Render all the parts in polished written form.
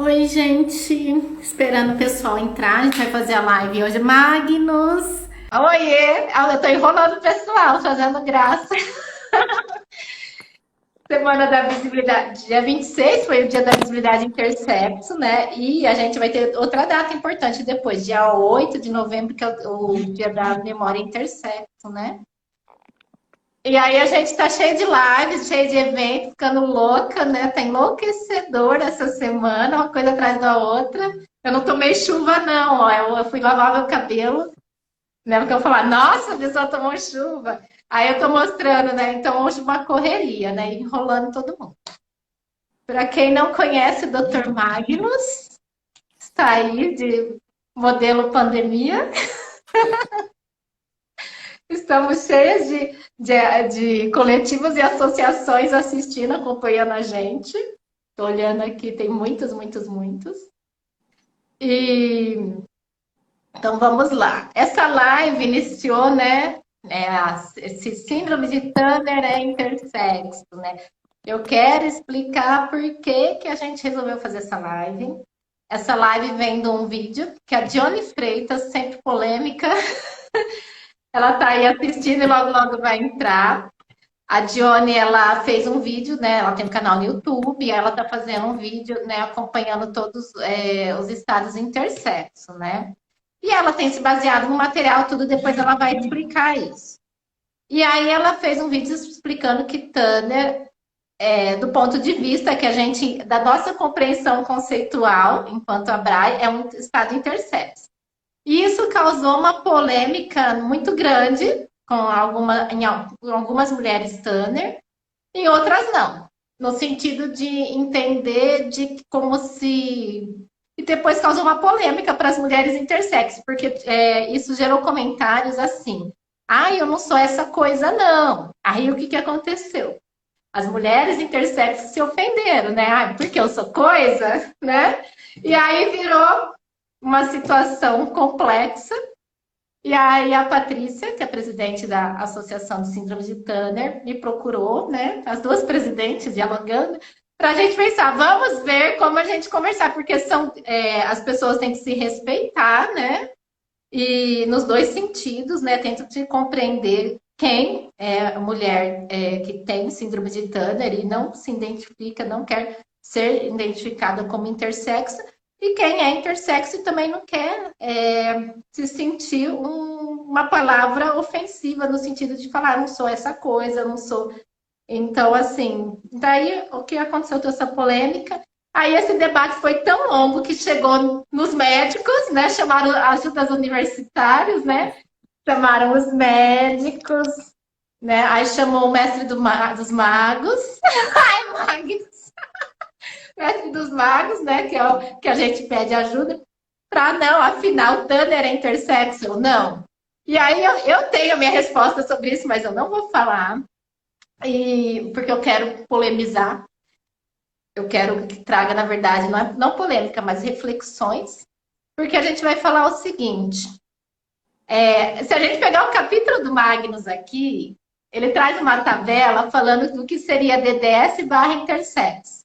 Oi, gente. Esperando o pessoal entrar. A gente vai fazer a live hoje. Magnus. Oiê! Eu tô enrolando o pessoal, fazendo graça. Semana da Visibilidade, dia 26 foi o dia da Visibilidade Intersexo, né? E a gente vai ter outra data importante depois, dia 8 de novembro, que é o dia da Memória Intersexo, né? E aí a gente tá cheio de lives, cheio de eventos, ficando louca, né? Tá enlouquecedor essa semana, uma coisa atrás da outra. Eu não tomei chuva, não, ó. Eu fui lavar meu cabelo, né? Porque eu falar, nossa, a pessoa tomou chuva. Aí eu tô mostrando, né? Então hoje uma correria, né? Enrolando todo mundo. Para quem não conhece o Dr. Magnus, está aí de modelo pandemia. Estamos cheias de coletivos e associações assistindo, acompanhando a gente. Estou olhando aqui, tem muitos, muitos, muitos. E então vamos lá. Essa live iniciou, né? Esse síndrome de Turner é intersexo, né? Eu quero explicar por que, que a gente resolveu fazer essa live. Essa live vem de um vídeo que a Dione Freitas, sempre polêmica, ela tá aí assistindo e logo logo vai entrar. A Dione, ela fez um vídeo, né? Ela tem um canal no YouTube, e ela tá fazendo um vídeo, né? Acompanhando todos os estados intersexo, né? E ela tem se baseado no material, tudo, depois ela vai explicar isso. E aí ela fez um vídeo explicando que Tanner, do ponto de vista que a gente, da nossa compreensão conceitual, enquanto a Bray, é um estado intersexo. E isso causou uma polêmica muito grande em algumas mulheres Tanner, em outras não. No sentido de entender de como se. E depois causou uma polêmica para as mulheres intersexo, porque isso gerou comentários assim. Ah, eu não sou essa coisa, não. Aí o que, que aconteceu? As mulheres intersexo se ofenderam, né? Ah, porque eu sou coisa, né? E aí virou uma situação complexa. E aí a Patrícia, que é presidente da Associação de Síndrome de Turner, me procurou, né? As duas presidentes dialogando, para a gente pensar, vamos ver como a gente conversar, porque as pessoas têm que se respeitar, né? E nos dois sentidos, né? Tento de compreender quem é a mulher que tem síndrome de Turner e não se identifica, não quer ser identificada como intersexo, e quem é intersexo e também não quer se sentir uma palavra ofensiva no sentido de falar, não sou essa coisa, não sou. Então, assim, daí o que aconteceu toda essa polêmica. Aí esse debate foi tão longo que chegou nos médicos, né? Chamaram a ajuda dos universitários, né? Chamaram os médicos, né? Aí chamou o mestre dos magos. Ai, Magnus! Mestre dos magos, né? Que é o que a gente pede ajuda. Para não, afinal, Tanner é intersexo ou não? E aí eu tenho a minha resposta sobre isso, mas eu não vou falar. Porque eu quero polemizar. Eu quero que traga, na verdade, não polêmica, mas reflexões, porque a gente vai falar o seguinte: se a gente pegar o capítulo do Magnus aqui, ele traz uma tabela falando do que seria DDS barra intersexo.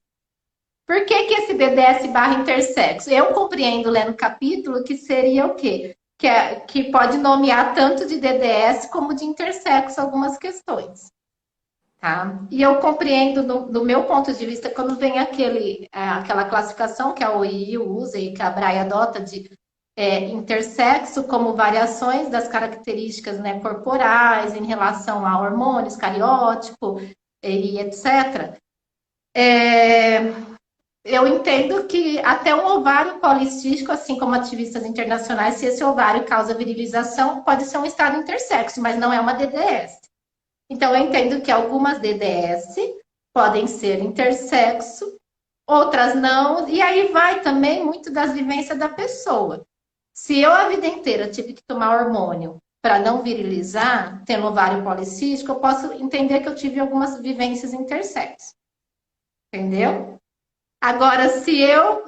Por que esse DDS barra intersexo? Eu compreendo lendo o capítulo que seria o quê? Que pode nomear tanto de DDS como de intersexo algumas questões. Tá? E eu compreendo, do meu ponto de vista, quando vem aquela classificação que a OI usa e que a BRAE adota de intersexo como variações das características, né, corporais em relação a hormônios, cariótipo e etc. Eu entendo que até um ovário policístico, assim como ativistas internacionais, se esse ovário causa virilização, pode ser um estado intersexo, mas não é uma DDS. Então, eu entendo que algumas DDS podem ser intersexo, outras não, e aí vai também muito das vivências da pessoa. Se eu a vida inteira tive que tomar hormônio para não virilizar, tendo ovário policístico, eu posso entender que eu tive algumas vivências intersexo. Entendeu? Agora, se eu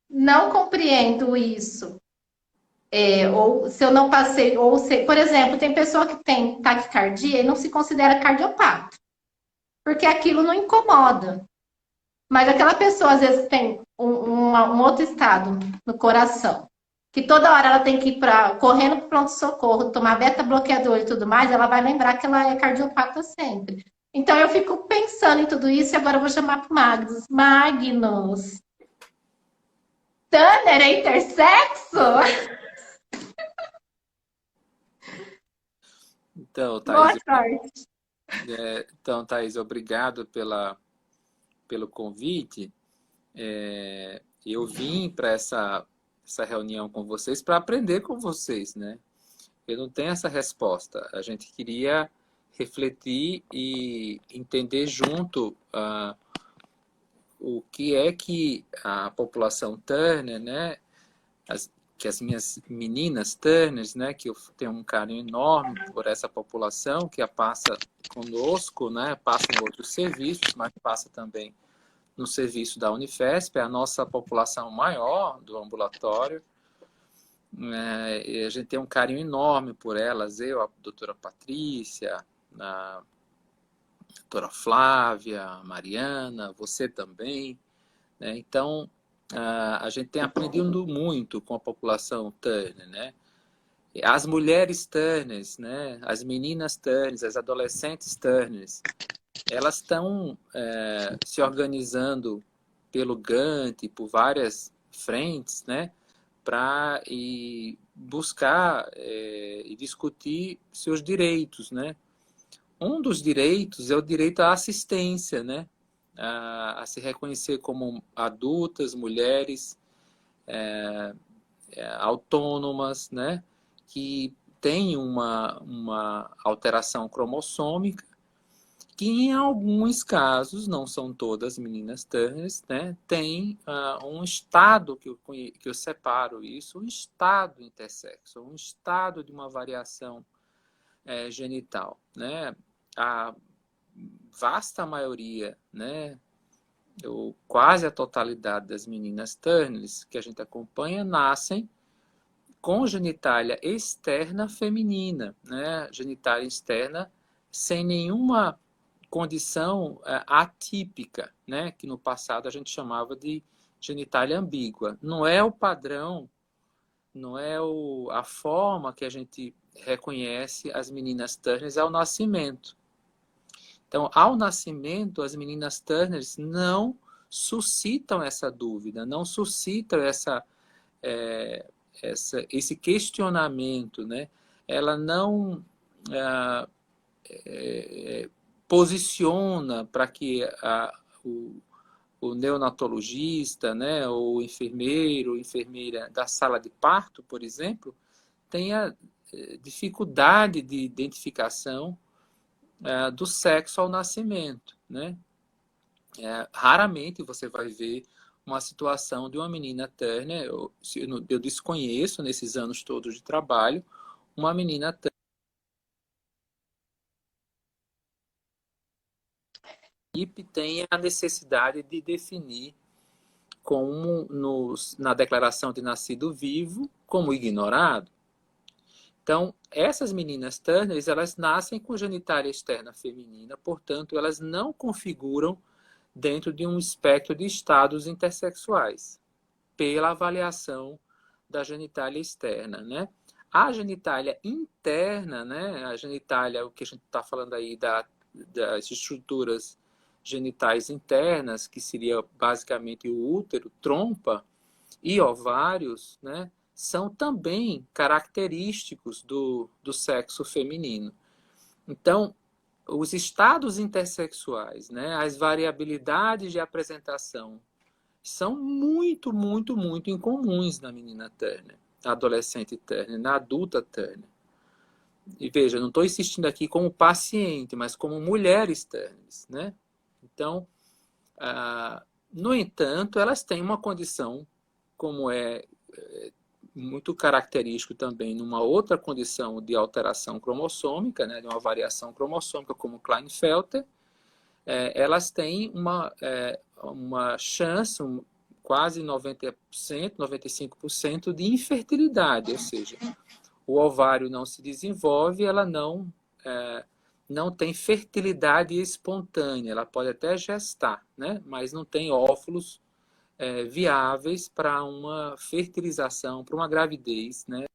não compreendo isso, ou se eu não passei, ou se, por exemplo, tem pessoa que tem taquicardia e não se considera cardiopata, porque aquilo não incomoda. Mas aquela pessoa, às vezes, tem um outro estado no coração. Que toda hora ela tem que ir correndo para o pronto-socorro, tomar beta-bloqueador e tudo mais, ela vai lembrar que ela é cardiopata sempre. Então eu fico pensando em tudo isso e agora eu vou chamar para o Magnus. Magnus, Tanner é intersexo? Então, Boa Thaís, sorte. Thaís, obrigado pelo convite. Eu vim para essa reunião com vocês para aprender com vocês, né? Eu não tenho essa resposta. A gente queria refletir e entender junto o que é que a população Turner, né? Que as minhas meninas Turners, né, que eu tenho um carinho enorme por essa população, que a passa conosco, né, passa em outros serviços, mas passa também no serviço da Unifesp, é a nossa população maior do ambulatório, e a gente tem um carinho enorme por elas, eu, a doutora Patrícia, a doutora Flávia, a Mariana, você também, né? Então, a gente tem aprendido muito com a população Turner, né? As mulheres Turners, né? As meninas Turners, as adolescentes Turners, elas estão se organizando pelo Gantt, por várias frentes, né? Para buscar e discutir seus direitos, né? Um dos direitos é o direito à assistência, né? A se reconhecer como adultas, mulheres autônomas, né? Que têm uma alteração cromossômica, que em alguns casos, não são todas meninas Turners, né? Tem um estado que eu separo isso, um estado intersexo, um estado de uma variação genital, né? A vasta maioria, né? Ou quase a totalidade das meninas Turners que a gente acompanha nascem com genitália externa feminina, né? Genitália externa sem nenhuma condição atípica, né? Que no passado a gente chamava de genitália ambígua. Não é o padrão, não é a forma que a gente reconhece as meninas Turners ao nascimento. Então, ao nascimento, as meninas Turners não suscitam essa dúvida, não suscitam esse questionamento, né? Ela não posiciona para que o neonatologista, né, ou o enfermeiro, enfermeira da sala de parto, por exemplo, tenha dificuldade de identificação do sexo ao nascimento, né? Raramente você vai ver uma situação de uma menina Turner, eu desconheço nesses anos todos de trabalho, uma menina Turner que tenha a necessidade de definir como na declaração de nascido vivo como ignorado. Então, essas meninas Turner, elas nascem com genitália externa feminina, portanto, elas não configuram dentro de um espectro de estados intersexuais, pela avaliação da genitália externa, né? A genitália interna, né? A genitália, o que a gente está falando aí das estruturas genitais internas, que seria basicamente o útero, trompa e ovários, né? São também característicos do sexo feminino. Então, os estados intersexuais, né? As variabilidades de apresentação são muito, muito, muito incomuns na menina Turner, na adolescente Turner, na adulta Turner. E veja, não estou insistindo aqui como paciente, mas como mulheres Turners, né? Então, no entanto, elas têm uma condição, como é muito característico também numa outra condição de alteração cromossômica, né, de uma variação cromossômica, como Klinefelter, elas têm uma chance, quase 90%, 95% de infertilidade, ou seja, o ovário não se desenvolve, ela não tem fertilidade espontânea, ela pode até gestar, né? Mas não tem óvulos viáveis para uma fertilização, para uma gravidez, né?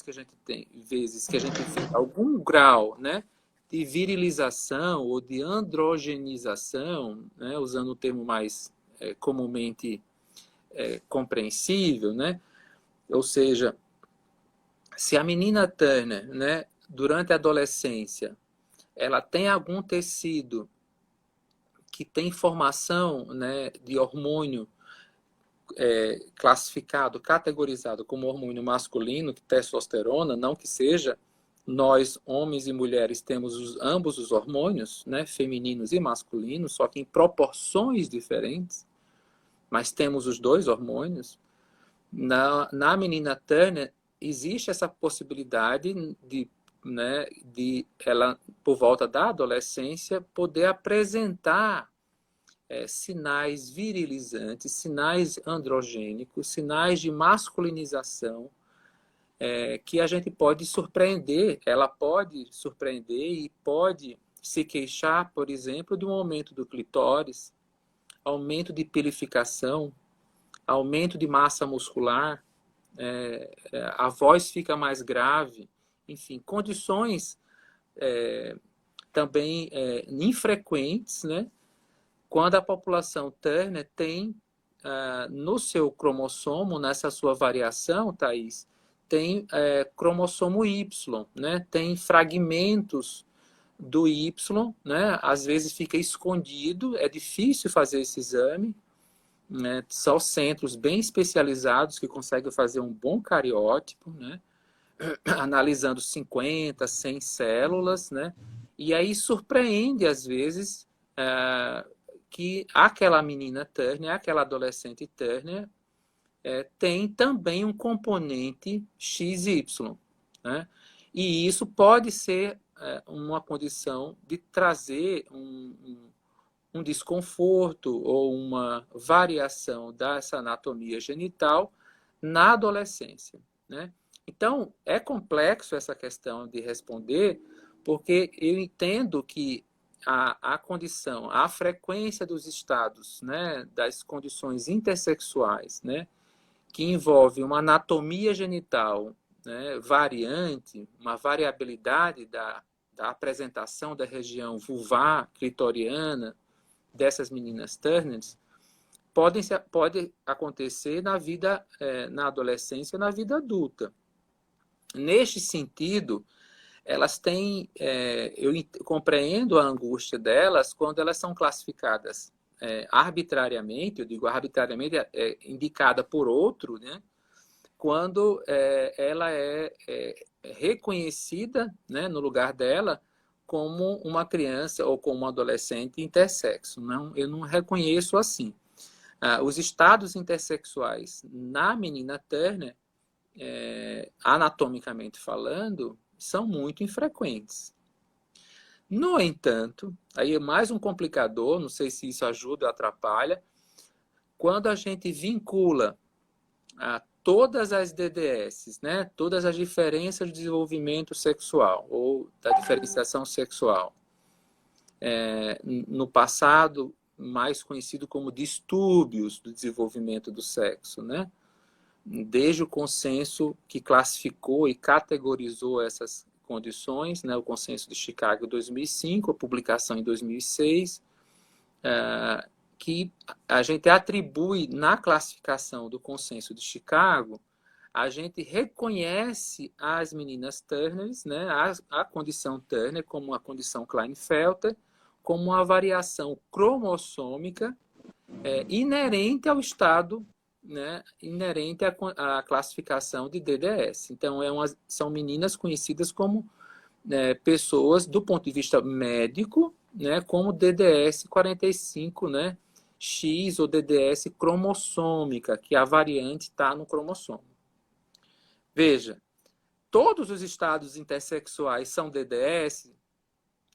Que a gente tem, vezes que a gente vê algum grau, né, de virilização ou de androgenização, né, usando o termo mais comumente compreensível, né? Ou seja, se a menina Turner, né, durante a adolescência, ela tem algum tecido que tem formação, né, de hormônio classificado, categorizado como hormônio masculino, testosterona, não que seja, nós, homens e mulheres, temos ambos os hormônios, né, femininos e masculinos, só que em proporções diferentes, mas temos os dois hormônios. Na menina Turner, existe essa possibilidade de ela, por volta da adolescência, poder apresentar sinais virilizantes, sinais androgênicos, sinais de masculinização, que a gente pode surpreender, ela pode surpreender e pode se queixar, por exemplo, de um aumento do clitóris, aumento de pilificação, aumento de massa muscular, a voz fica mais grave, enfim, condições também infrequentes, né? Quando a população Turner tem no seu cromossomo, nessa sua variação, Thaís, tem cromossomo Y, né? Tem fragmentos do Y, né? Às vezes fica escondido, é difícil fazer esse exame, né? São centros bem especializados que conseguem fazer um bom cariótipo, né? Analisando 50, 100 células, né? E aí surpreende, às vezes, que aquela menina Turner, aquela adolescente Turner, tem também um componente XY, né? E isso pode ser uma condição de trazer um desconforto ou uma variação dessa anatomia genital na adolescência, né? Então, é complexo essa questão de responder, porque eu entendo que a condição, a frequência dos estados, né, das condições intersexuais, né, que envolve uma anatomia genital, né, variante, uma variabilidade da apresentação da região vulvar clitoriana dessas meninas Turners, pode acontecer na vida, na adolescência, na vida adulta. Neste sentido, elas têm, eu compreendo a angústia delas quando elas são classificadas arbitrariamente, eu digo arbitrariamente, indicada por outro, né? Quando ela é reconhecida, né, no lugar dela como uma criança ou como um adolescente intersexo. Não, eu não reconheço assim. Os estados intersexuais na menina Turner, anatomicamente falando, são muito infrequentes. No entanto, aí é mais um complicador, não sei se isso ajuda ou atrapalha, quando a gente vincula todas as DDS, né, todas as diferenças de desenvolvimento sexual ou da diferenciação sexual, no passado mais conhecido como distúrbios do desenvolvimento do sexo, né? Desde o consenso que classificou e categorizou essas condições, né, o Consenso de Chicago 2005, a publicação em 2006, que a gente atribui na classificação do Consenso de Chicago, a gente reconhece as meninas Turner, né, a condição Turner como uma condição Klinefelter, como uma variação cromossômica inerente ao estado, né, inerente à classificação de DDS. Então, são meninas conhecidas como pessoas, do ponto de vista médico, né, como DDS 45, né, X ou DDS cromossômica, que a variante está no cromossomo. Veja, todos os estados intersexuais são DDS.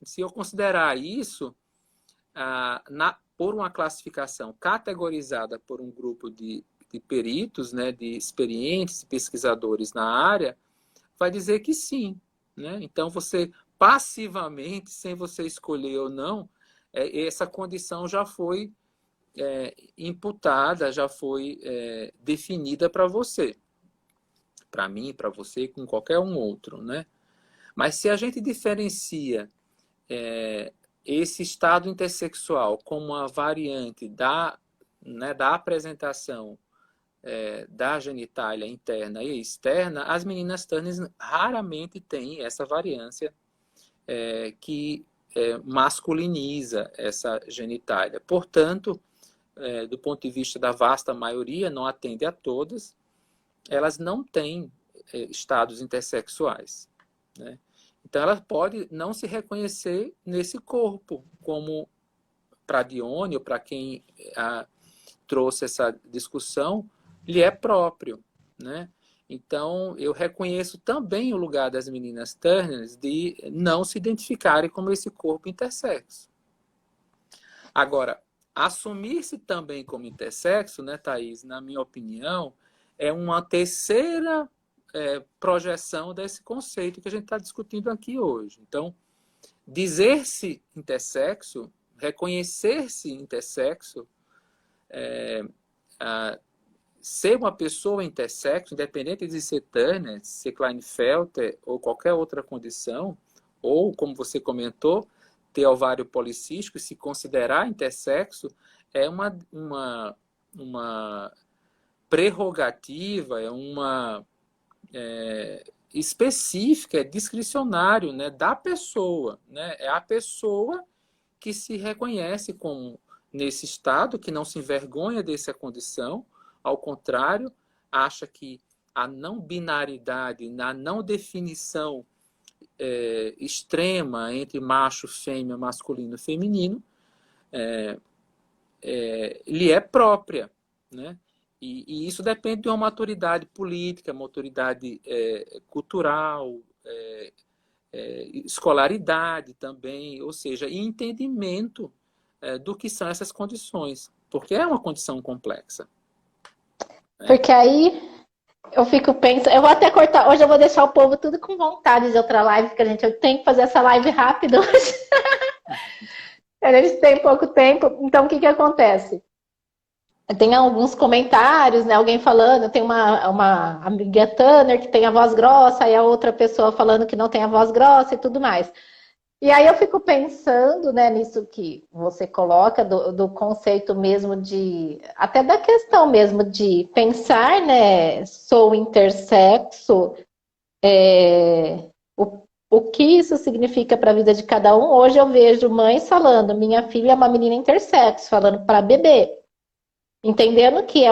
Se eu considerar isso, por uma classificação categorizada por um grupo de peritos, né, de experientes pesquisadores na área, vai dizer que sim, né? Então, você passivamente, sem você escolher ou não, essa condição já foi imputada, já foi definida para você, para mim, para você, com qualquer um outro, né? Mas se a gente diferencia esse estado intersexual como uma variante da apresentação da genitália interna e externa, as meninas Turner raramente têm essa variância que masculiniza essa genitália. Portanto, do ponto de vista da vasta maioria, não atende a todas, elas não têm estados intersexuais, né? Então, ela pode não se reconhecer nesse corpo, como para Dione, ou para quem trouxe essa discussão, lhe é próprio, né? Então, eu reconheço também o lugar das meninas Turner de não se identificarem como esse corpo intersexo. Agora, assumir-se também como intersexo, né, Thaís, na minha opinião, é uma terceira projeção desse conceito que a gente está discutindo aqui hoje. Então, dizer-se intersexo, reconhecer-se intersexo, ser uma pessoa intersexo, independente de ser Turner, ser Klinefelter ou qualquer outra condição, ou, como você comentou, ter ovário policístico e se considerar intersexo, é uma prerrogativa, específica, é discricionário, né, da pessoa, né? É a pessoa que se reconhece como nesse estado, que não se envergonha dessa condição, ao contrário, acha que a não binaridade, a não definição extrema entre macho, fêmea, masculino e feminino, lhe é própria, né? E isso depende de uma maturidade política, maturidade cultural, escolaridade também, ou seja, e entendimento do que são essas condições, porque é uma condição complexa. Porque aí eu fico pensando, eu vou até cortar, hoje eu vou deixar o povo tudo com vontade de outra live, porque eu tenho que fazer essa live rápido hoje. A gente tem pouco tempo, então o que acontece? Tem alguns comentários, né? Alguém falando, tem uma amiga Tanner que tem a voz grossa, e a outra pessoa falando que não tem a voz grossa e tudo mais. E aí eu fico pensando, né, nisso que você coloca, do conceito mesmo até da questão mesmo de pensar, né, sou intersexo, o que isso significa para a vida de cada um. Hoje eu vejo mães falando, minha filha é uma menina intersexo, falando para bebê. Entendendo que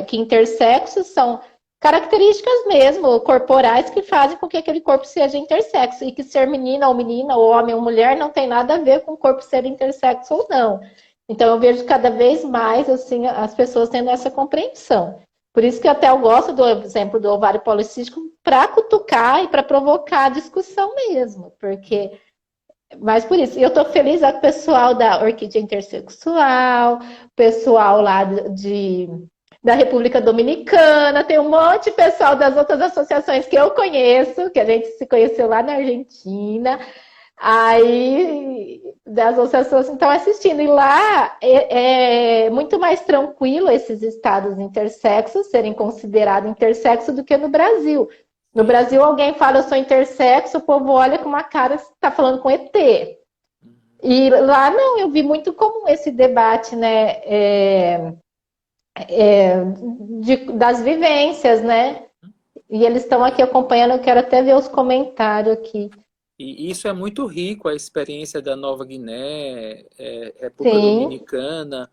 que intersexos são características mesmo corporais que fazem com que aquele corpo seja intersexo, e que ser menina ou menina, ou homem ou mulher, não tem nada a ver com o corpo ser intersexo ou não. Então eu vejo cada vez mais assim as pessoas tendo essa compreensão. Por isso que até eu gosto do exemplo do ovário policístico, para cutucar e para provocar a discussão mesmo, porque mas por isso, eu tô feliz com o pessoal da Orquídea Intersexual, pessoal lá da República Dominicana, tem um monte de pessoal das outras associações que eu conheço, que a gente se conheceu lá na Argentina, aí das associações estão assistindo, e lá é muito mais tranquilo esses estados intersexos serem considerados intersexo do que no Brasil. No Brasil, alguém fala, eu sou intersexo, o povo olha com uma cara, está falando com ET. E lá, não, eu vi muito comum esse debate, né, das vivências, né? E eles estão aqui acompanhando, eu quero até ver os comentários aqui. E isso é muito rico, a experiência da Nova Guiné, República Dominicana,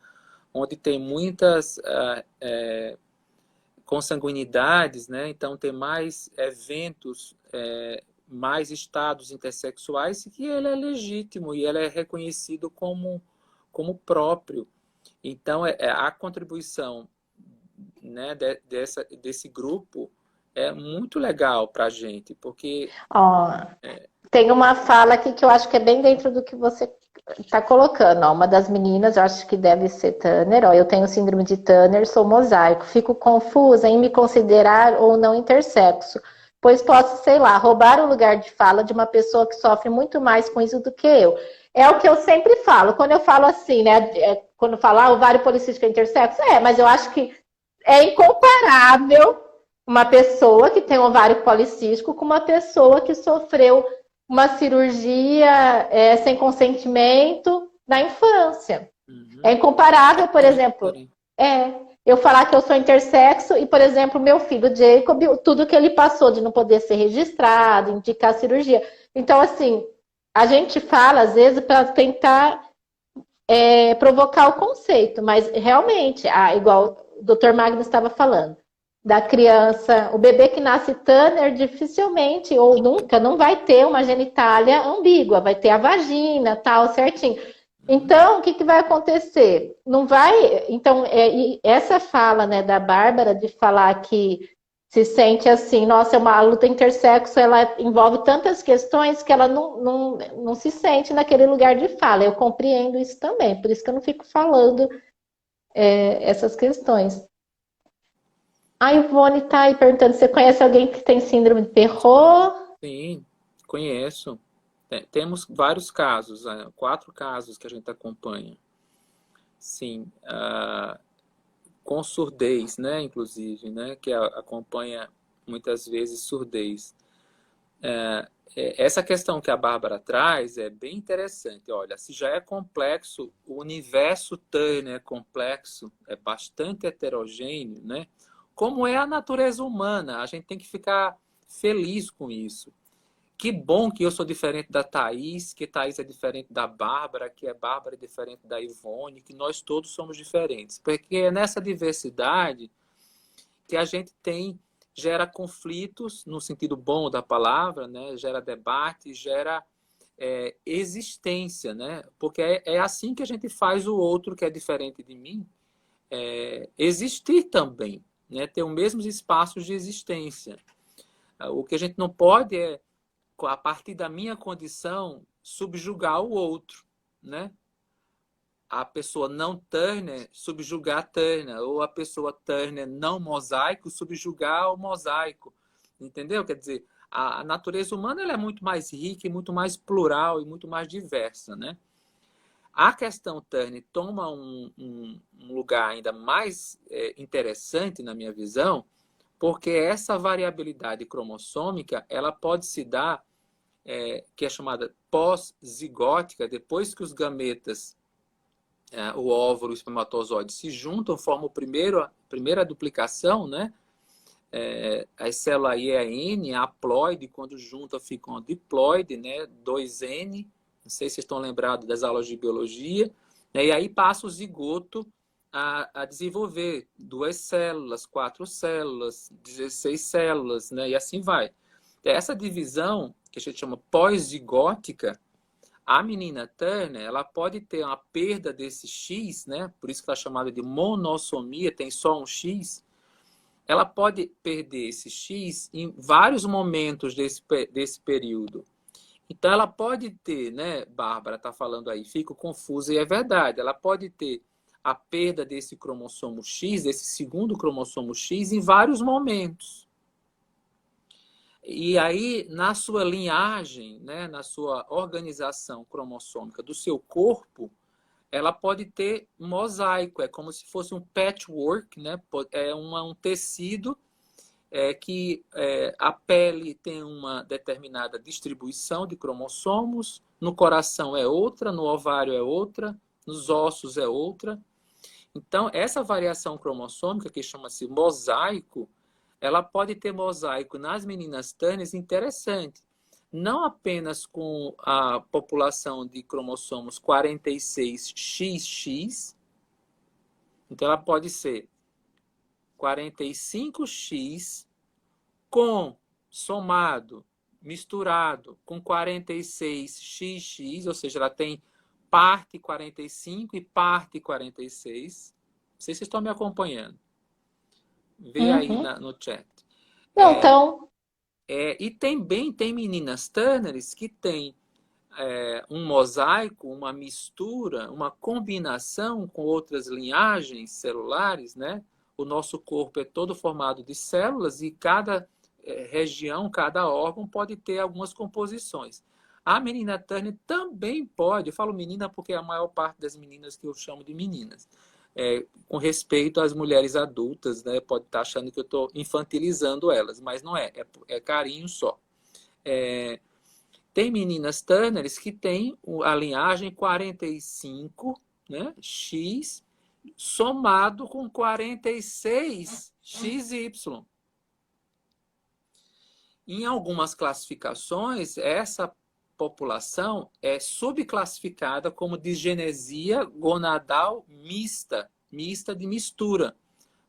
onde tem muitas consanguinidades, né? Então tem mais eventos, mais estados intersexuais, que ele é legítimo e ele é reconhecido como próprio. Então a contribuição, né, desse grupo é muito legal para a gente, porque... Tem uma fala aqui que eu acho que é bem dentro do que você está colocando. Uma das meninas, eu acho que deve ser Tanner. Eu tenho síndrome de Tanner, sou mosaico. Fico confusa em me considerar ou não intersexo. pois posso, sei lá, roubar o lugar de fala de uma pessoa que sofre muito mais com isso do que eu. É o que eu sempre falo, quando eu falo assim, né? Quando falar ovário policístico é intersexo, mas eu acho que é incomparável uma pessoa que tem ovário policístico com uma pessoa que sofreu uma cirurgia sem consentimento na infância. É incomparável, por exemplo, eu falar que eu sou intersexo e, por exemplo, meu filho Jacob, tudo que ele passou de não poder ser registrado, indicar cirurgia. Então, assim, a gente fala, às vezes, para tentar provocar o conceito, mas realmente, igual o Dr. Magno estava falando, da criança, o bebê que nasce Tanner dificilmente ou nunca não vai ter uma genitália ambígua, vai ter a vagina, tal, certinho. Então, o que vai acontecer? Não vai. Então, essa fala, né, da Bárbara de falar que se sente assim, nossa, uma luta intersexo, ela envolve tantas questões que ela não se sente naquele lugar de fala. Eu compreendo isso também, por isso que eu não fico falando essas questões. A Ivone está aí perguntando, você conhece alguém que tem síndrome de Perrault? Sim, conheço. Temos vários casos, 4 casos que a gente acompanha. Sim, com surdez, né, inclusive, né, que acompanha muitas vezes surdez. Essa questão que a Bárbara traz é bem interessante. Olha, se já é complexo, o universo Turner é complexo, é bastante heterogêneo, né? Como é a natureza humana, a gente tem que ficar feliz com isso. Que bom que eu sou diferente da Thaís, que Thaís é diferente da Bárbara, que a Bárbara é diferente da Ivone, que nós todos somos diferentes. Porque é nessa diversidade que a gente gera conflitos, no sentido bom da palavra, né? Gera debate, gera existência, né? Porque é assim que a gente faz o outro, que é diferente de mim, existir também, né? Ter os mesmos espaços de existência. O que a gente não pode a partir da minha condição, subjugar o outro, né? A pessoa não Turner subjugar Turner, ou a pessoa Turner não mosaico subjugar o mosaico, entendeu? Quer dizer, a natureza humana ela é muito mais rica e muito mais plural e muito mais diversa, né? A questão Turner toma um lugar ainda mais interessante na minha visão, porque essa variabilidade cromossômica ela pode se dar que é chamada pós-zigótica, depois que os gametas, o óvulo e o espermatozoide se juntam, formam a primeira duplicação, né? As células aí é a N, a haploide, quando junta fica uma diploide, né? 2N, não sei se vocês estão lembrados das aulas de biologia, né? E aí passa o zigoto a desenvolver 2 células, 4 células, 16 células, né? E assim vai. Essa divisão, que a gente chama pós-zigótica, a menina Turner, ela pode ter uma perda desse X, né? Por isso que está chamada de monossomia, tem só um X. Ela pode perder esse X em vários momentos desse período. Então, ela pode ter, né? Bárbara está falando aí, fico confusa, e é verdade, ela pode ter a perda desse cromossomo X, desse segundo cromossomo X, em vários momentos. E aí, na sua linhagem, né, na sua organização cromossômica do seu corpo, ela pode ter mosaico, é como se fosse um patchwork, né? É um tecido que a pele tem uma determinada distribuição de cromossomos, no coração é outra, no ovário é outra, nos ossos é outra. Então, essa variação cromossômica, que chama-se mosaico, ela pode ter mosaico nas meninas Turner interessante. Não apenas com a população de cromossomos 46XX, então ela pode ser 45X somado, misturado com 46XX, ou seja, ela tem parte 45 e parte 46. Não sei se vocês estão me acompanhando. Vê aí no chat. Não, então... E também tem meninas Turners que têm um mosaico, uma mistura, uma combinação com outras linhagens celulares, né? O nosso corpo é todo formado de células e cada região, cada órgão pode ter algumas composições. A menina Turner também pode, eu falo menina porque a maior parte das meninas que eu chamo de meninas, com respeito às mulheres adultas, né, pode estar achando que eu estou infantilizando elas, mas não é carinho só. Tem meninas Turners que têm a linhagem 45, né, X, somado com 46 XY. Em algumas classificações, essa população é subclassificada como disgenesia gonadal mista, mista de mistura,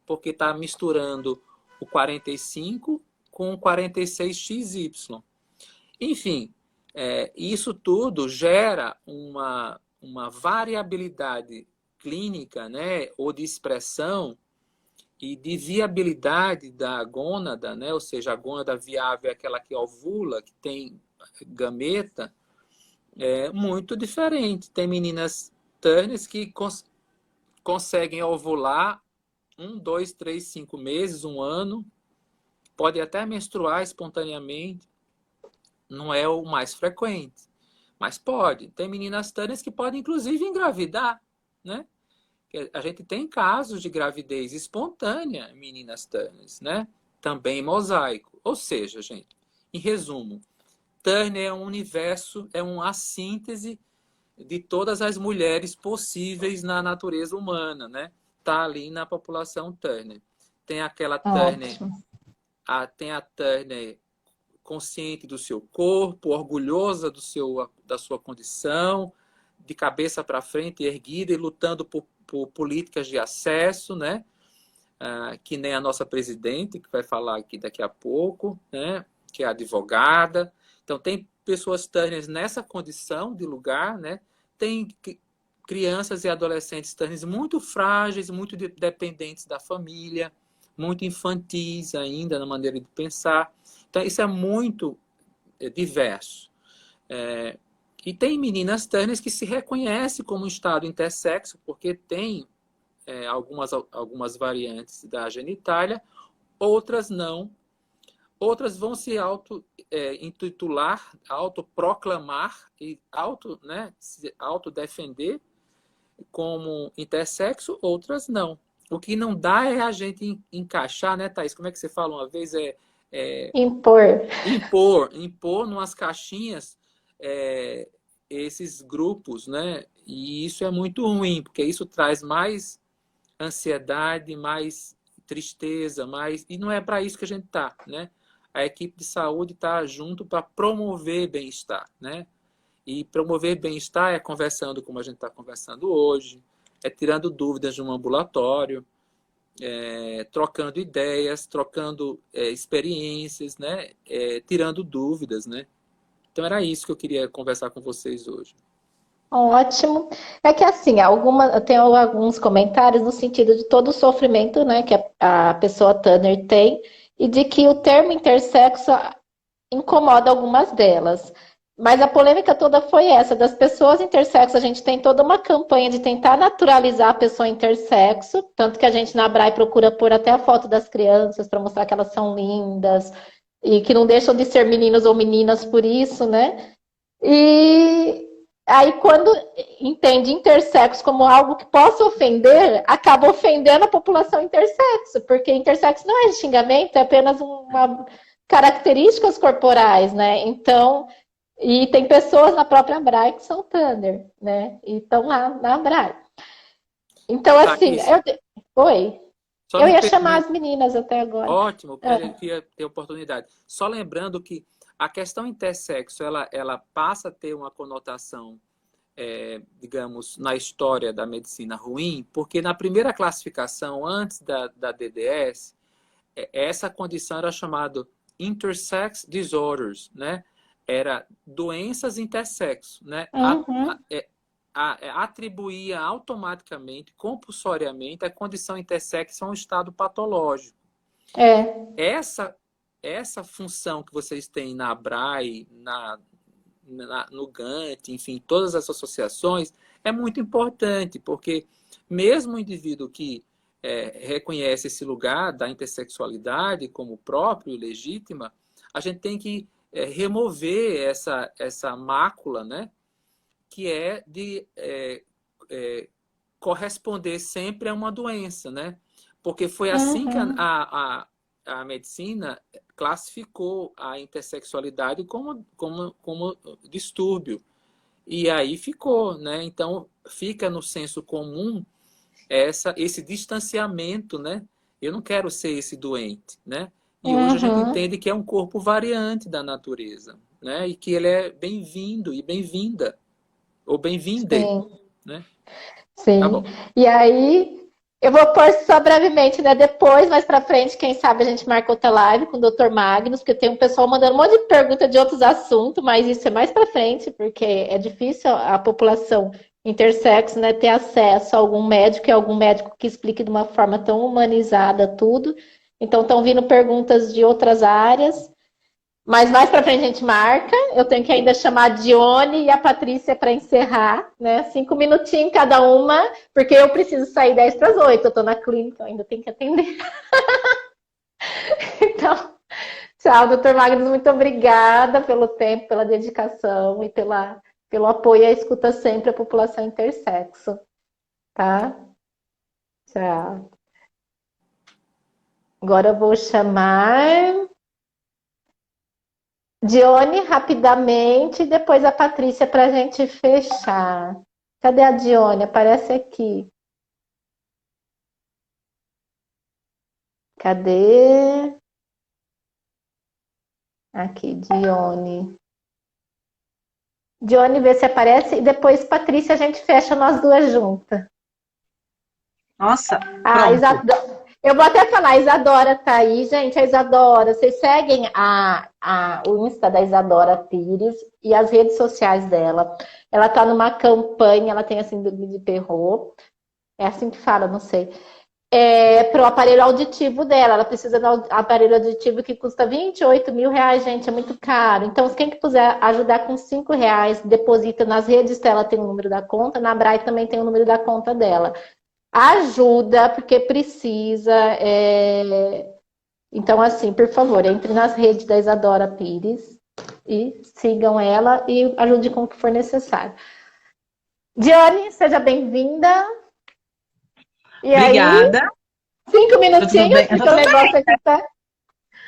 porque está misturando o 45 com o 46XY. Enfim, isso tudo gera uma variabilidade clínica, né, ou de expressão e de viabilidade da gônada, né, ou seja, a gônada viável é aquela que ovula, que tem gameta, muito diferente. Tem meninas Turners que conseguem ovular 1, 2, 3, 5 meses, 1 ano, pode até menstruar espontaneamente, não é o mais frequente, mas pode. Tem meninas Turners que podem, inclusive, engravidar, né? A gente tem casos de gravidez espontânea em meninas Turners, né? Também mosaico. Ou seja, gente, em resumo, Turner é um universo, é uma síntese de todas as mulheres possíveis na natureza humana, né? Tá ali na população Turner. Tem aquela Turner, tem a Turner consciente do seu corpo, orgulhosa da sua condição, de cabeça para frente, erguida e lutando por políticas de acesso, né? Que nem a nossa presidente, que vai falar aqui daqui a pouco, né? Que é advogada. Então, tem pessoas Turners nessa condição de lugar, né? Tem crianças e adolescentes Turners muito frágeis, muito dependentes da família, muito infantis ainda na maneira de pensar. Então, isso é muito diverso. E tem meninas Turners que se reconhecem como um estado intersexo, porque tem algumas variantes da genitália, outras não. Outras vão se auto-intitular, autoproclamar e se autodefender como intersexo, outras não. O que não dá é a gente encaixar, né, Thaís? Como é que você fala uma vez? Impor numas caixinhas esses grupos, né? E isso é muito ruim, porque isso traz mais ansiedade, mais tristeza, e não é para isso que a gente está, né? A equipe de saúde está junto para promover bem-estar, né? E promover bem-estar é conversando como a gente está conversando hoje, é tirando dúvidas de um ambulatório, trocando ideias, trocando experiências, né? Tirando dúvidas, né? Então era isso que eu queria conversar com vocês hoje. Ótimo. É que assim, eu tenho alguns comentários no sentido de todo o sofrimento, né, que a pessoa Turner tem, e de que o termo intersexo incomoda algumas delas. Mas a polêmica toda foi essa, das pessoas intersexo, a gente tem toda uma campanha de tentar naturalizar a pessoa intersexo, tanto que a gente na Brai procura pôr até a foto das crianças para mostrar que elas são lindas, e que não deixam de ser meninos ou meninas por isso, né? E aí, quando entende intersexo como algo que possa ofender, acaba ofendendo a população intersexo, porque intersexo não é xingamento, é apenas uma características corporais, né? Então, e tem pessoas na própria Abrai que são Thunder, né? E estão lá na Abrai. Então, assim, oi. Eu ia chamar as meninas até agora. Ótimo, porque a gente ia ter oportunidade. Só lembrando que a questão intersexo, ela passa a ter uma conotação, digamos, na história da medicina ruim, porque na primeira classificação, antes da DDS, essa condição era chamada intersex disorders, né? Era doenças intersexo, né? Atribuía automaticamente, compulsoriamente, a condição intersexo a um estado patológico. Essa função que vocês têm na ABRAE, no GANT, enfim, todas as associações, é muito importante, porque mesmo o indivíduo que reconhece esse lugar da intersexualidade como próprio e legítima, a gente tem que remover essa mácula, né? Que é de corresponder sempre a uma doença, né? Porque foi assim que Uhum. a medicina classificou a intersexualidade como distúrbio. E aí ficou, né? Então, fica no senso comum esse distanciamento, né? Eu não quero ser esse doente, né? E hoje a gente Uhum. entende que é um corpo variante da natureza, né? E que ele é bem-vindo e bem-vinda, ou bem-vinde, Sim. né? Tá Sim. bom. E aí, eu vou pôr só brevemente, né? Depois, mais pra frente, quem sabe a gente marca outra live com o Dr. Magnus, porque tem um pessoal mandando um monte de pergunta de outros assuntos, mas isso é mais pra frente, porque é difícil a população intersexo, né, ter acesso a algum médico e algum médico que explique de uma forma tão humanizada tudo. Então, estão vindo perguntas de outras áreas. Mas mais para frente a gente marca. Eu tenho que ainda chamar a Dione e a Patrícia para encerrar, né? 5 minutinhos cada uma, porque eu preciso sair 10 para as 8. Eu estou na clínica, eu ainda tenho que atender. Então, tchau, doutor Magnus. Muito obrigada pelo tempo, pela dedicação e pelo apoio e a escuta sempre à população intersexo. Tá? Tchau. Agora eu vou chamar Dione rapidamente e depois a Patrícia para a gente fechar. Cadê a Dione? Aparece aqui. Cadê? Aqui, Dione. Dione, vê se aparece. E depois, Patrícia, a gente fecha nós duas juntas. Nossa, Ah, pronto. eu vou até falar, a Isadora tá aí, gente. A Isadora, vocês seguem o Insta da Isadora Pires e as redes sociais dela. Ela tá numa campanha, ela tem a síndrome de Perrot. É assim que fala, não sei. Para o aparelho auditivo dela. Ela precisa de um aparelho auditivo que custa R$ 28.000, gente, é muito caro. Então, quem que puder ajudar com R$ 5, deposita nas redes dela, tem o número da conta, na Braille também tem o número da conta dela. Ajuda, porque precisa. Então, assim, por favor, entre nas redes da Isadora Pires e sigam ela e ajude com o que for necessário. Diane, seja bem-vinda. E aí, Obrigada. 5 minutinhos, porque Tá o tudo bem. negócio aqui tá.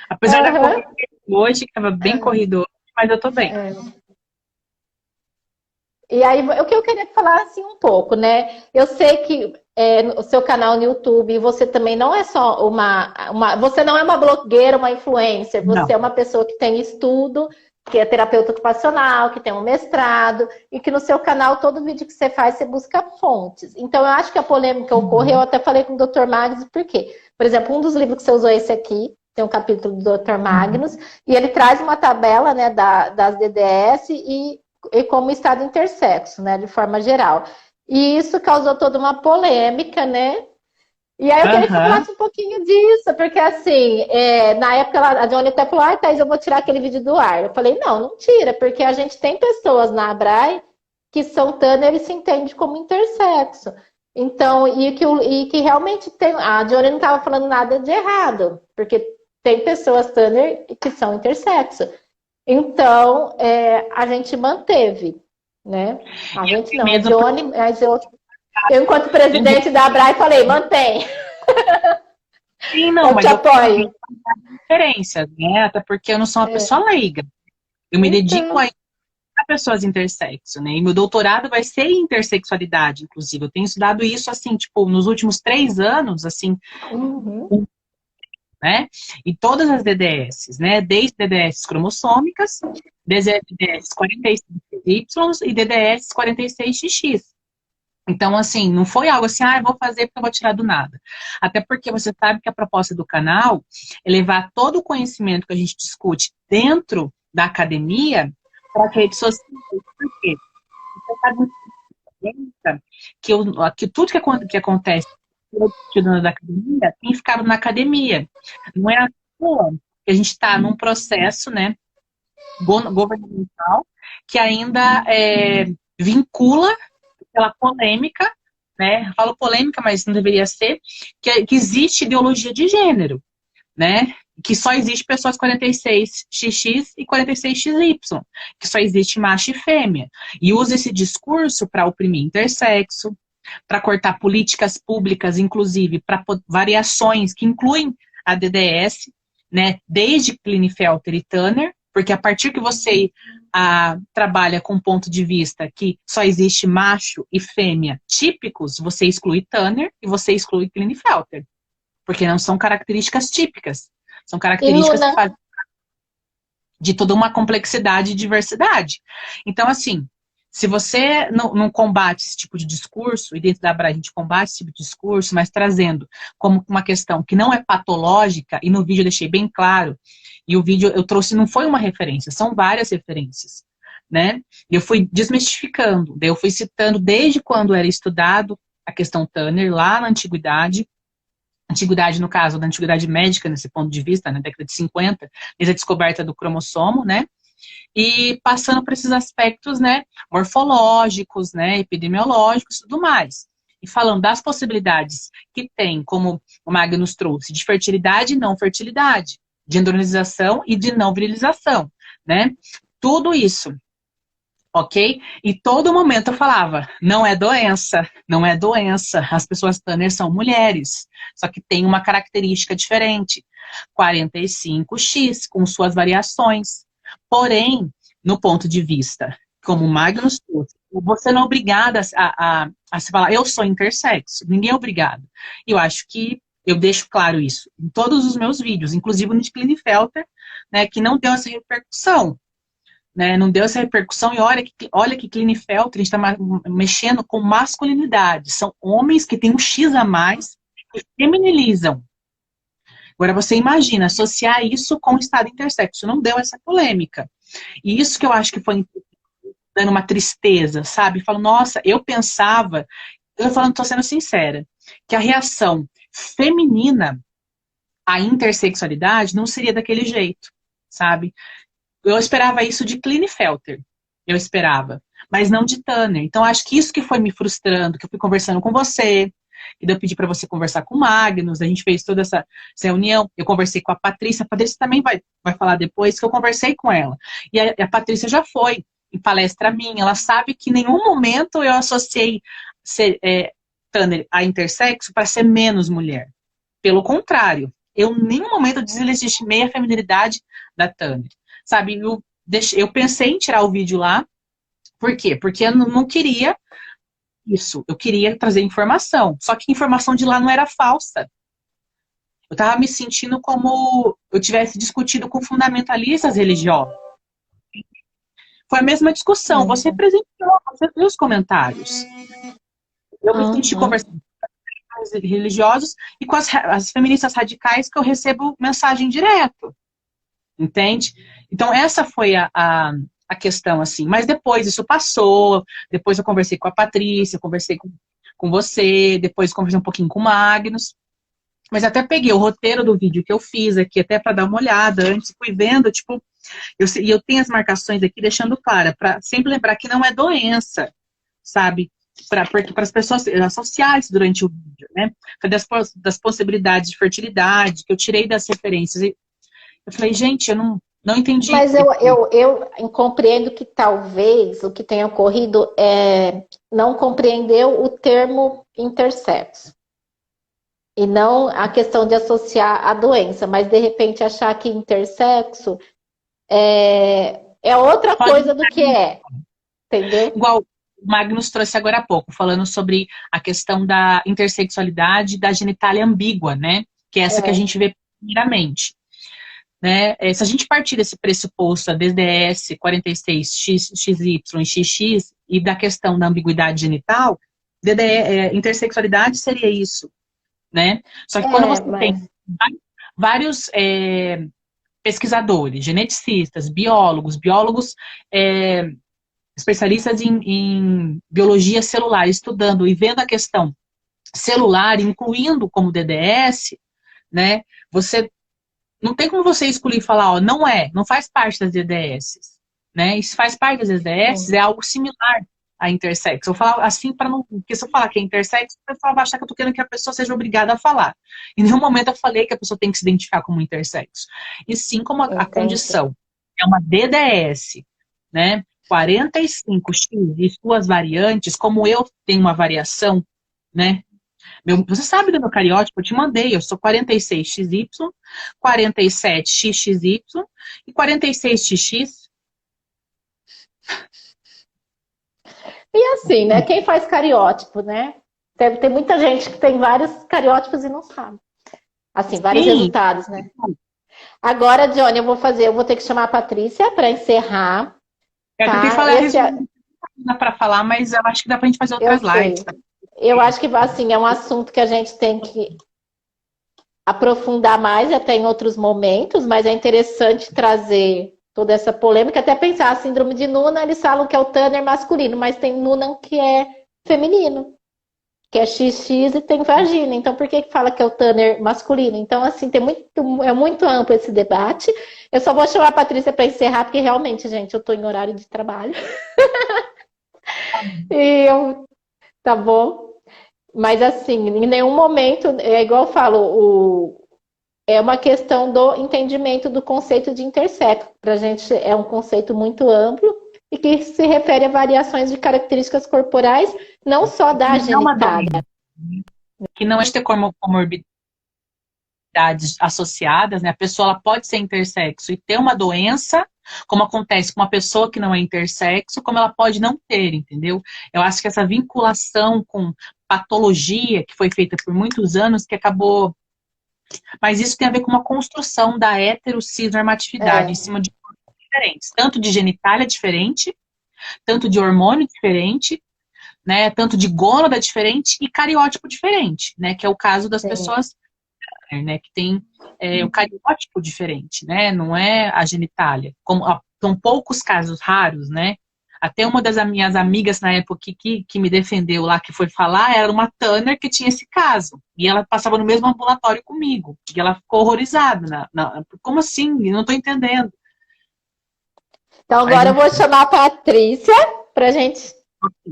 Apesar da Aham. corrida hoje, que estava bem corrido hoje, mas eu tô bem. E aí, o que eu queria falar assim um pouco, né? Eu sei que o seu canal no YouTube, você também não é só você não é uma blogueira, uma influencer, você é Não. uma pessoa que tem estudo, que é terapeuta ocupacional, que tem um mestrado, e que no seu canal, todo vídeo que você faz, você busca fontes. Então, eu acho que a polêmica ocorreu, eu até falei com o Dr. Magnus, por quê? Por exemplo, um dos livros que você usou esse aqui, tem um capítulo do Dr. Magnus, e ele traz uma tabela, né, das DDS e como estado intersexo, né, de forma geral. E isso causou toda uma polêmica, né? E aí eu queria que você Aham. falasse um pouquinho disso, porque assim, na época a Johnny até falou, Thaís, eu vou tirar aquele vídeo do ar. Eu falei, não, não tira, porque a gente tem pessoas na Abrai que são Tanner e se entende como intersexo. Então, e que realmente tem. A Johnny não estava falando nada de errado, porque tem pessoas Tanner que são intersexo. Então, a gente manteve, né? A Eu gente tenho não, a medo Johnny, mas eu enquanto presidente da Abrai, falei, mantém, sim, não, eu te mas eu tenho medo apoio. de referência, né? Até porque eu não sou uma pessoa leiga. Eu me dedico Então, a pessoas intersexo, né? E meu doutorado vai ser em intersexualidade, inclusive. Eu tenho estudado isso, assim, tipo, nos últimos 3 anos, assim, uhum, né? E todas as DDS, né? Desde DDS cromossômicas, DDS 46Y e DDS 46XX. Então, assim, não foi algo assim, eu vou fazer porque eu vou tirar do nada. Até porque você sabe que a proposta do canal é levar todo o conhecimento que a gente discute dentro da academia para as redes sociais. Por quê? Você sabe muito bem que tudo que acontece estudando da academia tem ficado na academia. Não é à toa que a gente está num processo, né, governamental que ainda vincula pela polêmica né? Falo polêmica, mas não deveria ser, que existe ideologia de gênero, né? Que só existe pessoas 46XX e 46XY, que só existe macho e fêmea. E usa esse discurso para oprimir intersexo, para cortar políticas públicas, inclusive para variações que incluem a DDS, né? Desde Klinefelter e Tanner, porque a partir que você trabalha com um ponto de vista que só existe macho e fêmea típicos, você exclui Tanner e você exclui Klinefelter. Porque não são características típicas. São características que fazem de toda uma complexidade e diversidade. Então, assim, se você não combate esse tipo de discurso, e dentro da Abra a gente combate esse tipo de discurso, mas trazendo como uma questão que não é patológica, e no vídeo eu deixei bem claro, e o vídeo eu trouxe, não foi uma referência, são várias referências, né? Eu fui desmistificando, daí eu fui citando desde quando era estudado a questão Tanner, lá na antiguidade, no caso da antiguidade médica, nesse ponto de vista, na década de 50, desde a descoberta do cromossomo, né? E passando por esses aspectos, né, morfológicos, né, epidemiológicos e tudo mais. E falando das possibilidades que tem, como o Magnus trouxe, de fertilidade e não fertilidade, de andronização e de não virilização, né? Tudo isso, ok? E todo momento eu falava, não é doença, não é doença, as pessoas Tanner são mulheres, só que tem uma característica diferente, 45X, com suas variações. Porém, no ponto de vista, como o Magnus trouxe, você não é obrigada a se falar, eu sou intersexo, ninguém é obrigado. E eu acho que eu deixo claro isso em todos os meus vídeos, inclusive no de Klinefelter, né, que não deu essa repercussão. Né, não deu essa repercussão, e olha que Klinefelter, a gente está mexendo com masculinidade. São homens que têm um X a mais e feminilizam. Agora você imagina, associar isso com o estado intersexo. Não deu essa polêmica. E isso que eu acho que foi dando uma tristeza, sabe? Falo, nossa, eu pensava, eu falando, tô sendo sincera, que a reação feminina à intersexualidade não seria daquele jeito, sabe? Eu esperava isso de Klinefelter, eu esperava, mas não de Tanner. Então, acho que isso que foi me frustrando, que eu fui conversando com você, e daí eu pedi para você conversar com o Magnus, a gente fez toda essa reunião, eu conversei com a Patrícia também vai falar depois, que eu conversei com ela. E a Patrícia já foi em palestra minha, ela sabe que em nenhum momento eu associei Tanner a intersexo para ser menos mulher. Pelo contrário, eu em nenhum momento deslegitimei a feminilidade da Tanner. Sabe, eu pensei em tirar o vídeo lá, por quê? Porque eu não queria isso, eu queria trazer informação, só que a informação de lá não era falsa. Eu estava me sentindo como eu tivesse discutido com fundamentalistas religiosos. Foi a mesma discussão, você presenciou, você viu os comentários. Eu me senti conversando com os religiosos e com as feministas radicais que eu recebo mensagem direto. Entende? Então, essa foi a questão, assim. Mas depois isso passou, depois eu conversei com a Patrícia, conversei com você, depois conversei um pouquinho com o Magnus. Mas até peguei o roteiro do vídeo que eu fiz aqui, até para dar uma olhada antes, fui vendo, tipo, eu tenho as marcações aqui deixando clara, para sempre lembrar que não é doença, sabe? Para as pessoas associar isso durante o vídeo, né? Das possibilidades de fertilidade, que eu tirei das referências. Eu falei, gente, eu não entendi. Mas eu compreendo que talvez o que tenha ocorrido é não compreendeu o termo intersexo. E não a questão de associar a doença, mas de repente achar que intersexo é outra coisa do que é. Entendeu? Igual o Magnus trouxe agora há pouco, falando sobre a questão da intersexualidade da genitália ambígua, né? Que é essa que a gente vê primeiramente. Né? Se a gente partir desse pressuposto, a DDS 46, XY e XX, e da questão da ambiguidade genital, intersexualidade seria isso. Né? Só que quando você tem vários pesquisadores, geneticistas, biólogos especialistas em biologia celular, estudando e vendo a questão celular, incluindo como DDS, né? Não tem como você escolher e falar, ó, não faz parte das DDS, né? E se faz parte das DDS, é algo similar, a intersexo. Eu falo assim para não... Porque se eu falar que é intersexo, o pessoal vai achar que eu tô querendo que a pessoa seja obrigada a falar. Em nenhum momento eu falei que a pessoa tem que se identificar como intersexo. E sim como a Entendi. condição. É uma DDS, né? 45X e suas variantes, como eu tenho uma variação, né? Você sabe do meu cariótipo, eu te mandei, eu sou 46XY, 47XXY e 46XX. E assim, né? Quem faz cariótipo, né? Tem muita gente que tem vários cariótipos e não sabe. Assim, vários Sim. resultados, né? Agora, Johnny, eu vou ter que chamar a Patrícia para encerrar, Eu tentei tá? falar resumo para falar, mas eu acho que dá pra gente fazer Eu outras sei. lives. Tá? Eu acho que, assim, é um assunto que a gente tem que aprofundar mais até em outros momentos, mas é interessante trazer toda essa polêmica, até pensar a síndrome de Noonan, eles falam que é o Turner masculino, mas tem Noonan que é feminino, que é XX e tem vagina. Então, por que fala que é o Turner masculino? Então, assim, é muito amplo esse debate. Eu só vou chamar a Patrícia para encerrar, porque realmente, gente, eu estou em horário de trabalho. Tá bom? Mas, assim, em nenhum momento, é igual eu falo, é uma questão do entendimento do conceito de intersexo. Para a gente é um conceito muito amplo e que se refere a variações de características corporais, não só da Não é uma genitália. doença, que não é de ter comorbidade associadas, né? A pessoa ela pode ser intersexo e ter uma doença, como acontece com uma pessoa que não é intersexo, como ela pode não ter, entendeu? Eu acho que essa vinculação com patologia que foi feita por muitos anos, que acabou... Mas isso tem a ver com uma construção da heterocisnormatividade em cima de coisas diferentes, tanto de genitália diferente, tanto de hormônio diferente, né? Tanto de gônada diferente e cariótipo diferente, né? Que é o caso das pessoas, né, que tem o cariótipo diferente, né? Não é a genitália. São poucos casos raros, né? Até uma das minhas amigas na época que me defendeu lá, que foi falar, era uma Tanner que tinha esse caso. E ela passava no mesmo ambulatório comigo. E ela ficou horrorizada. Como assim? Eu não estou entendendo. Então, Mas, agora eu vou chamar a Patrícia para a gente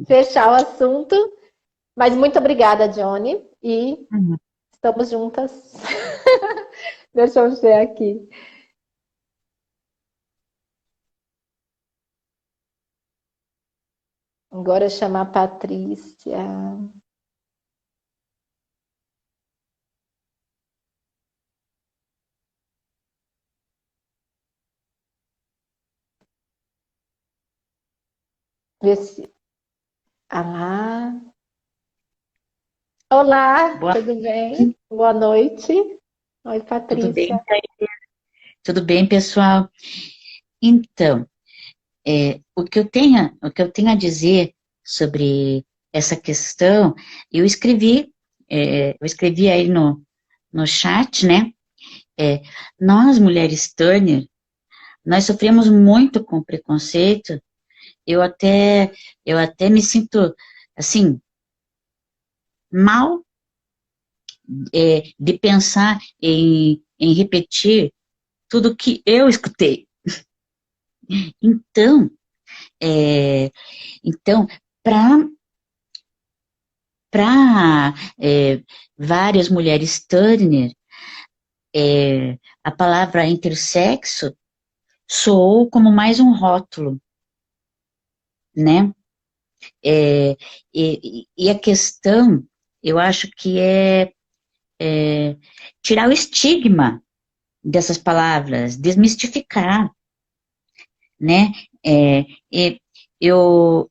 fechar o assunto. Mas muito obrigada, Johnny. E estamos juntas. Deixa eu ver aqui. Agora chamar a Patrícia. Ver se... Ah, olá, tudo bem? Boa noite. Oi, Tudo bem? Patrícia. Tudo bem, pessoal? Então, o que eu tenho a dizer sobre essa questão, eu escrevi aí no chat, né? Nós, mulheres Turner, nós sofremos muito com preconceito. Eu até me sinto, assim, mal, de pensar em repetir tudo que eu escutei. Então, é, então para várias mulheres Turner, a palavra intersexo soou como mais um rótulo, né? E a questão, eu acho que é tirar o estigma dessas palavras, desmistificar, né? E eu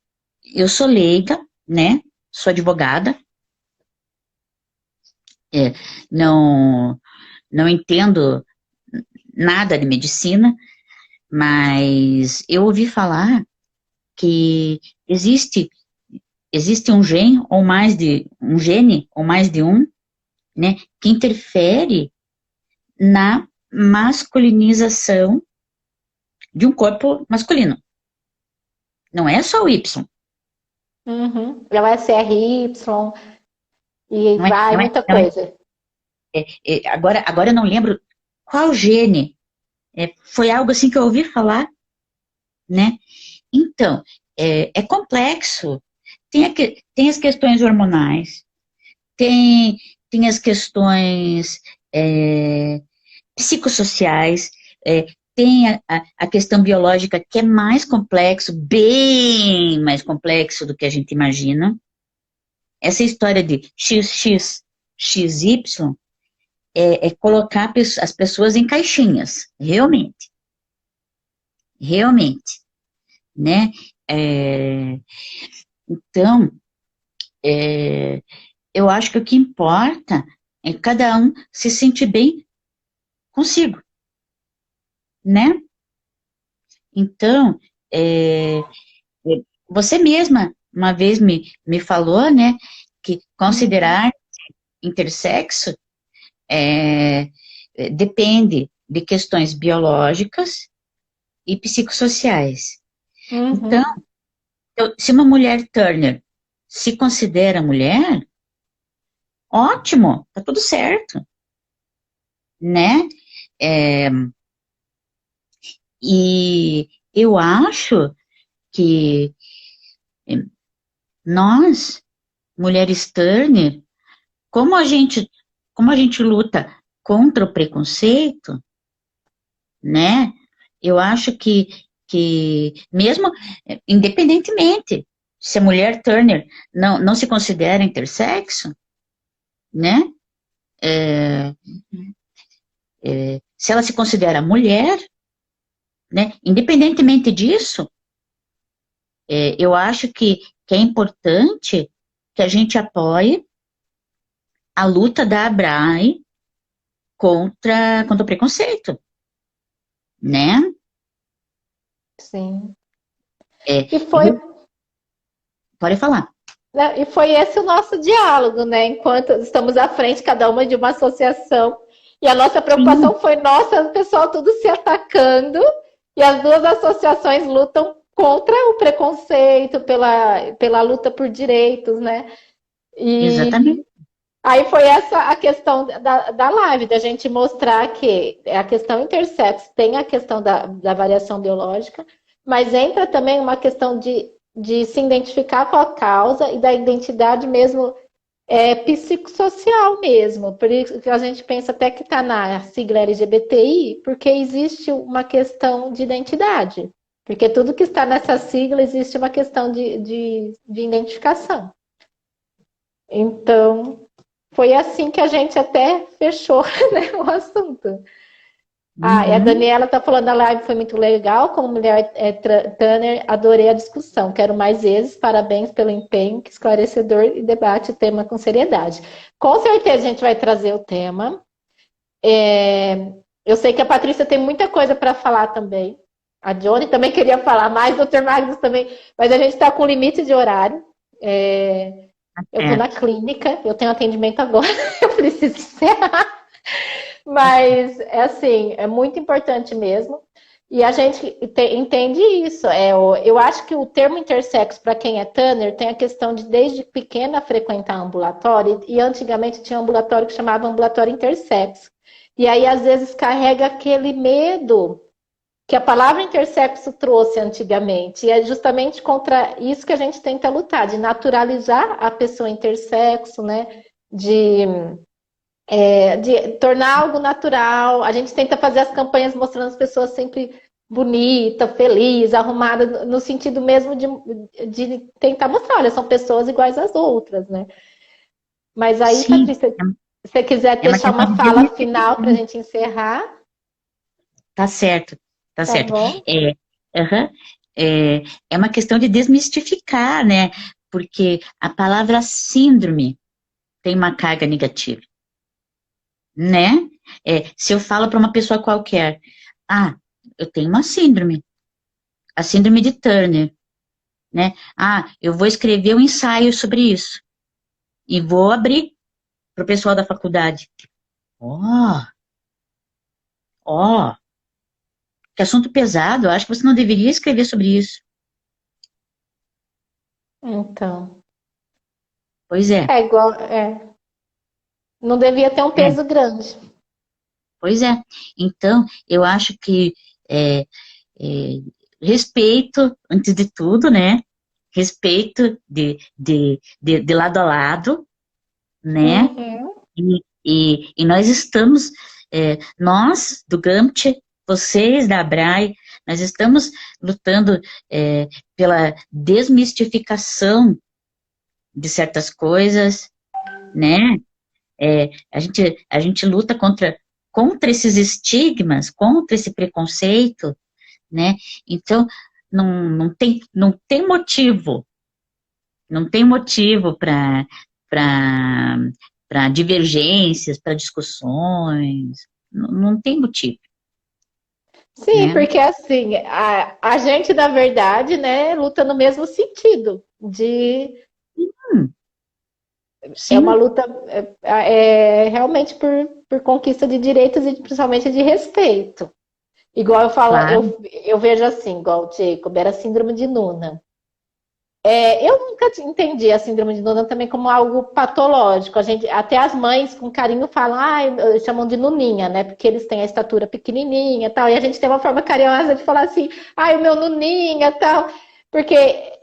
sou leiga, né? Sou advogada, não, não entendo nada de medicina, mas eu ouvi falar que existe um gene ou mais de um, né, que interfere na masculinização de um corpo masculino. Não é só o Y. Uhum. É o SRY e Não é, vai não é, muita não é, coisa. agora eu não lembro qual gene. Foi algo assim que eu ouvi falar, né? Então, é complexo. Tem as questões hormonais, tem as questões psicossociais, tem a questão biológica, que é mais complexo, bem mais complexo do que a gente imagina. Essa história de XX, XY é colocar as pessoas em caixinhas, realmente. Realmente, né? Então, eu acho que o que importa é cada um se sentir bem consigo, né? Então, você mesma uma vez me falou, né, que considerar intersexo depende de questões biológicas e psicossociais. Então, se uma mulher Turner se considera mulher, ótimo, tá tudo certo, né? E eu acho que nós, mulheres Turner, como a gente luta contra o preconceito, né? Eu acho que mesmo, independentemente, se a mulher Turner não se considera intersexo, né? Se ela se considera mulher, né? Independentemente disso, eu acho que é importante que a gente apoie a luta da ABRAE contra o preconceito, né? Sim. É, E foi, pode falar. né, e foi esse o nosso diálogo, né? Enquanto estamos à frente, cada uma de uma associação, e a nossa preocupação foi, nossa, o pessoal tudo se atacando, e as duas associações lutam contra o preconceito, pela luta por direitos, né? Exatamente. Aí foi essa a questão da live, da gente mostrar que a questão intersexo tem a questão da variação biológica, mas entra também uma questão de se identificar com a causa e da identidade mesmo psicossocial mesmo. Por isso que a gente pensa até que está na sigla LGBTI, porque existe uma questão de identidade. Porque tudo que está nessa sigla existe uma questão de identificação. Então, foi assim que a gente até fechou, né, o assunto. E a Daniela está falando, a live foi muito legal, como mulher Tanner, adorei a discussão, quero mais vezes, parabéns pelo empenho, que esclarecedor e debate o tema com seriedade. Com certeza a gente vai trazer o tema. Eu sei que a Patrícia tem muita coisa para falar também, a Johnny também queria falar mais, o Dr. Magnus também, mas a gente está com limite de horário. Eu estou na clínica, eu tenho atendimento agora, eu preciso encerrar. Mas, assim, é muito importante mesmo. E a gente entende isso. Eu acho que o termo intersexo, para quem é Tanner, tem a questão de, desde pequena, frequentar ambulatório. E antigamente tinha um ambulatório que chamava ambulatório intersexo. E aí, às vezes, carrega aquele medo que a palavra intersexo trouxe antigamente. E é justamente contra isso que a gente tenta lutar, de naturalizar a pessoa intersexo, né? De tornar algo natural. A gente tenta fazer as campanhas mostrando as pessoas sempre bonita, feliz, arrumada, no sentido mesmo de tentar mostrar, olha, são pessoas iguais às outras, né? Mas aí, Sim, Patrícia, se você quiser deixar uma fala final para a gente encerrar. Tá certo, tá certo. Bom? É uma questão de desmistificar, né? Porque a palavra síndrome tem uma carga negativa, né? Se eu falo para uma pessoa qualquer, eu tenho uma síndrome, a síndrome de Turner, né? Eu vou escrever um ensaio sobre isso e vou abrir para o pessoal da faculdade. Que assunto pesado, eu acho que você não deveria escrever sobre isso. Então. Pois é. É igual. Não devia ter um peso grande. Pois é. Então, eu acho que respeito, antes de tudo, né? Respeito de lado a lado, né? Uhum. E nós estamos, nós do GAMT, vocês da ABRAE, nós estamos lutando pela desmistificação de certas coisas, né? A gente luta contra esses estigmas, contra esse preconceito, né? Então, não tem motivo, não tem motivo para divergências, para discussões, não tem motivo, Sim, né? porque assim, a gente, na verdade, né, luta no mesmo sentido, é uma Sim, luta realmente por conquista de direitos e principalmente de respeito. Igual eu falo, claro, eu vejo assim, igual o Jacob, era síndrome de Nuna. Eu nunca entendi a síndrome de Nuna também como algo patológico. A gente, até as mães com carinho falam, chamam de Nuninha, né? Porque eles têm a estatura pequenininha e tal. E a gente tem uma forma carinhosa de falar assim, o meu Nuninha e tal. Porque,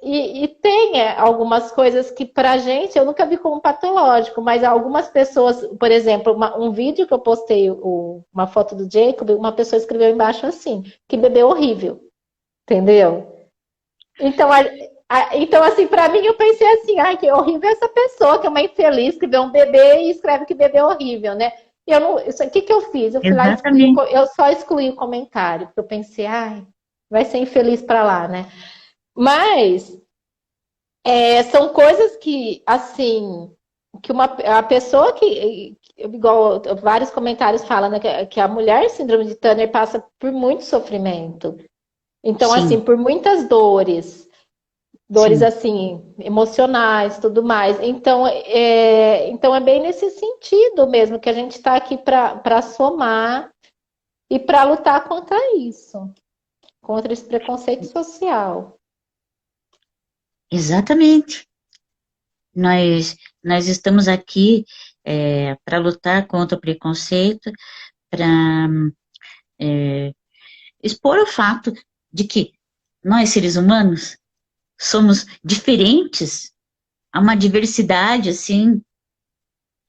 e tem algumas coisas que pra gente eu nunca vi como patológico, mas algumas pessoas, por exemplo, um vídeo que eu postei, uma foto do Jacob, uma pessoa escreveu embaixo assim, que bebê horrível, entendeu? Então, então, assim, para mim, eu pensei assim, que horrível essa pessoa, que é uma infeliz, que vê um bebê e escreve que bebê é horrível, né? E eu não, o que que eu fiz? Eu fui lá e exatamente. eu só excluí o comentário, porque eu pensei, vai ser infeliz para lá, né? Mas são coisas que, assim, que a pessoa igual vários comentários falam, né, que a mulher síndrome de Turner passa por muito sofrimento. Então, assim, Sim, por muitas dores sim, assim, emocionais, tudo mais. Então é bem nesse sentido mesmo que a gente está aqui para somar e para lutar contra isso, contra esse preconceito social. exatamente. Nós estamos aqui para lutar contra o preconceito, para expor o fato de que nós, seres humanos, somos diferentes, há uma diversidade, assim,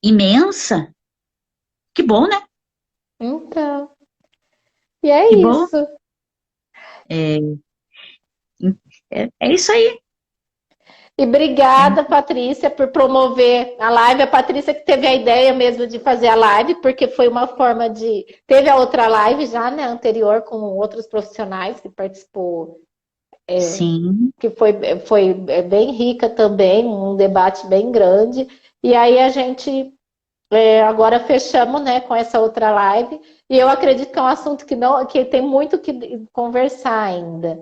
imensa. Que bom, né? Então, e é Que bom. isso. É, é isso aí. E obrigada, Patrícia, por promover a live. A Patrícia que teve a ideia mesmo de fazer a live, porque foi uma forma de. Teve a outra live já, né, anterior, com outros profissionais que participou, Sim, que foi bem rica também, um debate bem grande. E aí a gente agora fechamos, né, com essa outra live. E eu acredito que é um assunto que tem muito que conversar ainda.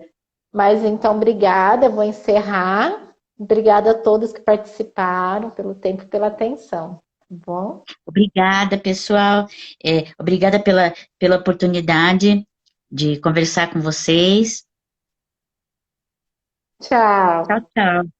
Mas então, obrigada, eu vou encerrar. Obrigada a todos que participaram pelo tempo e pela atenção. Tá bom? obrigada, pessoal. Obrigada pela oportunidade de conversar com vocês. Tchau, Tchau. tchau.